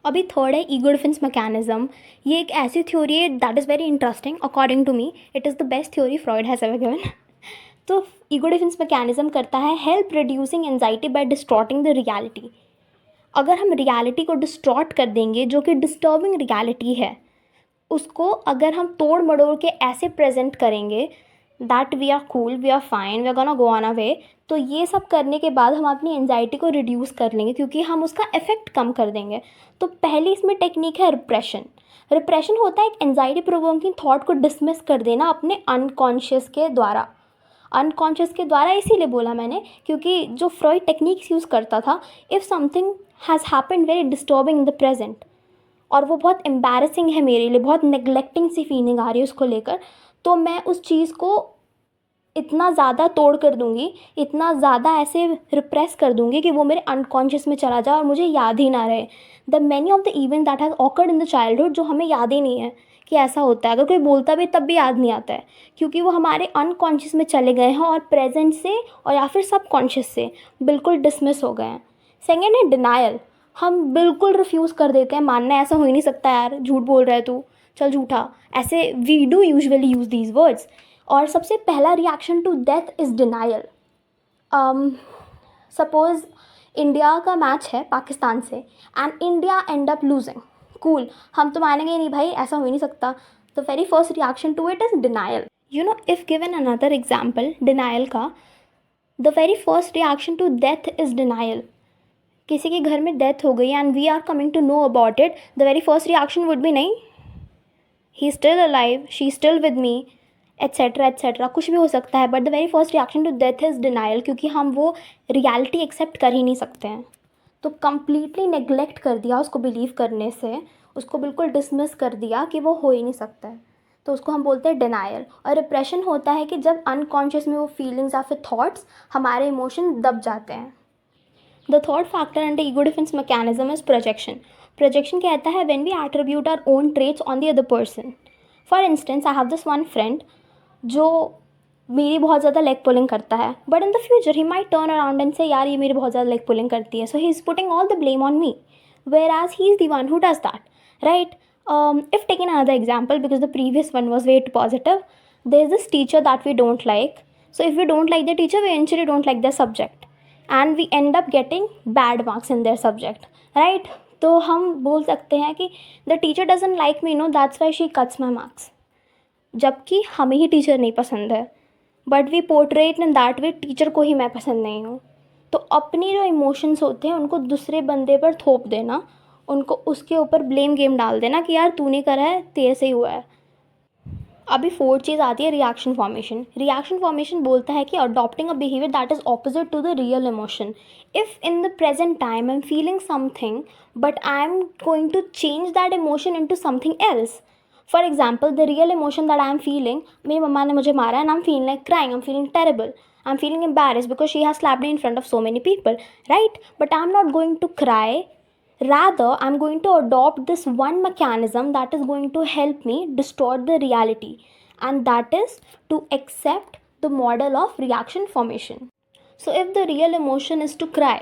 अभी थर्ड है ego defence mechanism. ये एक ऐसी थ्योरी है that is very interesting. According to me it is the best theory Freud has ever given. तो ईगो डिफेंस मैकेनिज्म करता है help reducing anxiety by distorting the reality. अगर हम रियलिटी को डिस्टॉर्ट कर देंगे, जो कि डिस्टर्बिंग रियलिटी है, उसको अगर हम तोड़ मड़ोड़ के ऐसे प्रेजेंट करेंगे that we are cool, we are fine, we are gonna go on a way, तो ये सब करने के बाद हम अपनी एंजाइटी को रिड्यूस कर लेंगे, क्योंकि हम उसका इफेक्ट कम कर देंगे। तो पहली इसमें टेक्निक है रिप्रेशन। रिप्रेशन होता है एक एंजाइटी प्रोवोकिंग थॉट को डिसमिस कर देना अपने अनकॉन्शियस के द्वारा। अनकॉन्शियस के द्वारा इसीलिए बोला मैंने क्योंकि जो फ्रॉइड टेक्निक्स यूज़ करता था, if something has happened very disturbing in the present और वो बहुत एम्बैरसिंग है मेरे लिए, बहुत नेग्लेक्टिंग सी फीलिंग आ रही है उसको लेकर, तो मैं उस चीज़ को इतना ज़्यादा तोड़ कर दूँगी, इतना ज़्यादा ऐसे रिप्रेस कर दूँगी कि वो मेरे अनकॉन्शियस में चला जाए और मुझे याद ही ना रहे। The many of the event that has occurred in the childhood, जो हमें याद ही नहीं है कि ऐसा होता है। अगर कोई बोलता भी तब भी याद नहीं आता है, क्योंकि वो हमारे अनकॉन्शियस में चले गए हैं और प्रेजेंट से और या फिर सबकॉन्शियस से बिल्कुल डिसमिस हो गए हैं। सेकेंड है डिनायल। हम बिल्कुल रिफ्यूज़ कर देते हैं, मानना ऐसा हो ही नहीं सकता यार, झूठ बोल रहा है तू, चल झूठा, ऐसे we do usually use these words. और सबसे पहला reaction to death is denial. Suppose India का मैच है पाकिस्तान से and India end up losing, cool, हम तो मानेंगे नहीं भाई, ऐसा हो ही नहीं सकता। The very first reaction to it is denial. You know, if given another example denial का, the very first reaction to death is denial. किसी के घर में डेथ हो गई and we are coming to know about it, the very first reaction would be नहीं, he still alive, she still with me, etcetera etcetera, कुछ भी हो सकता है, but the very first reaction to death is denial, क्योंकि हम वो reality accept कर ही नहीं सकते हैं। तो कम्प्लीटली नेग्लेक्ट कर दिया उसको बिलीव करने से, उसको बिल्कुल डिसमिस कर दिया कि वो हो ही नहीं सकता है, तो उसको हम बोलते हैं डिनायल। और रिप्रेशन होता है कि जब अनकॉन्शियस में वो फीलिंग्स या फिर थॉट्स, हमारे इमोशन दब जाते हैं। The third factor under ego defence mechanism is projection. Projection कहता है when we attribute our own traits on the other person. For instance I have this one friend जो मेरी बहुत ज़्यादा लेग पुलिंग करता है, but in the future he might turn around and say यार ये मेरी बहुत ज़्यादा लेग पुलिंग करती है, so he is putting all the blame on me, whereas he is the one who does that, right? If taken another example, because the previous one was way too positive, there is this teacher that we don't like. So if we don't like the teacher, we eventually don't like their subject, and we end up getting bad marks in their subject, right? तो हम बोल सकते हैं कि the teacher doesn't like me, no, that's why she cuts my marks, जबकि हमें ही teacher नहीं पसंद है, but we portrait in that way teacher को ही मैं पसंद नहीं हूँ। तो अपनी जो इमोशंस होते हैं उनको दूसरे बंदे पर थोप देना, उनको उसके ऊपर ब्लेम गेम डाल देना कि यार तूने करा है, तेरे से ही हुआ है। अभी फोर्थ चीज़ आती है रिएक्शन फॉर्मेशन। रिएक्शन फॉर्मेशन बोलता है कि adopting a behaviour that is opposite to the real emotion. If in the present time I am feeling something but I am going to change that emotion into something else. For example, the real emotion that I am feeling, मेरी मम्मा ने मुझे मारा and I am feeling like crying, I am feeling terrible, I am feeling embarrassed because she has slapped me in front of so many people, right? But I'm not going to cry. Rather, I'm going to adopt this one mechanism that is going to help me distort the reality, and that is to accept the model of reaction formation. So, if the real emotion is to cry,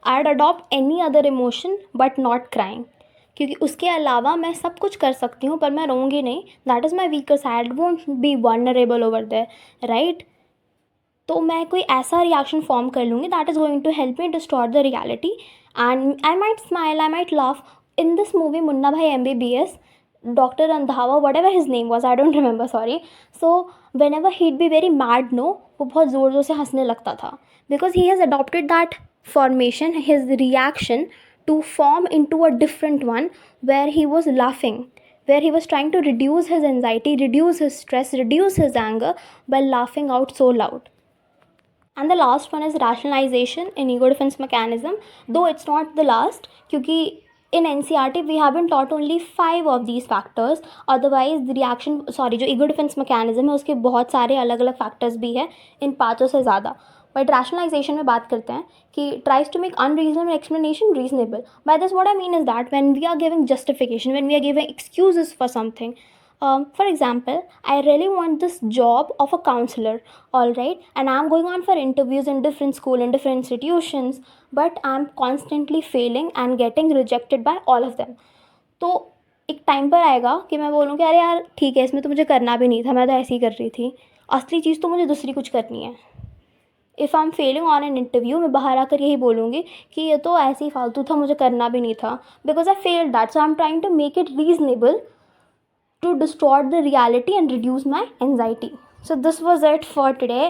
I'd adopt any other emotion but not crying. क्योंकि उसके अलावा मैं सब कुछ कर सकती हूँ पर मैं रोऊंगी नहीं. That is my weaker side, won't be vulnerable over there, right? तो मैं कोई ऐसा रिएक्शन फॉर्म कर लूँगी that is going to help me distort the reality, and I might smile, I might laugh. In this movie Munna Bhai MBBS, doctor Randhawa, whatever his name was, I don't remember, sorry. So whenever he'd be very mad, no, वो बहुत ज़ोर ज़ोर से हंसने लगता था, because he has adopted that formation, his reaction, to form into a different one where he was laughing, where he was trying to reduce his anxiety, reduce his stress, reduce his anger by laughing out so loud. And the last one is rationalization in ego defense mechanism, though it's not the last, क्योंकि in NCERT we have been taught only 5 of these factors. Otherwise the reaction, sorry, जो ego defense mechanism है उसके बहुत सारे अलग अलग factors भी है, इन 5 से ज़्यादा. बट रैशनलाइजेशन में बात करते हैं कि tries to make unreasonable explanation reasonable. By this what I mean is that when we are giving justification, when we are giving excuses for something, For example, I really want this job of a counselor, all right, and I'm going on for interviews in different school in different institutions, but I'm constantly failing and getting rejected by all of them. तो एक time पर आएगा कि मैं बोलूँ कि अरे यार ठीक है, इसमें तो मुझे करना भी नहीं था, मैं तो ऐसे ही कर रही थी, असली चीज़ तो मुझे दूसरी कुछ करनी है. If I am Fehling on an interview, मैं बाहर आकर यही बोलूँगी कि ये तो ऐसे ही फालतू था, मुझे करना भी नहीं था, because I failed that, so I am trying to make it reasonable to distort the reality and reduce my anxiety. So this was it for today.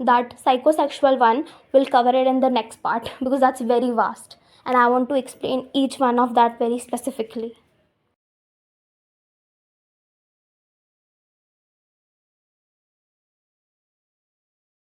That psychosexual one, we'll cover it in the next part because that's very vast and I want to explain each one of that very specifically.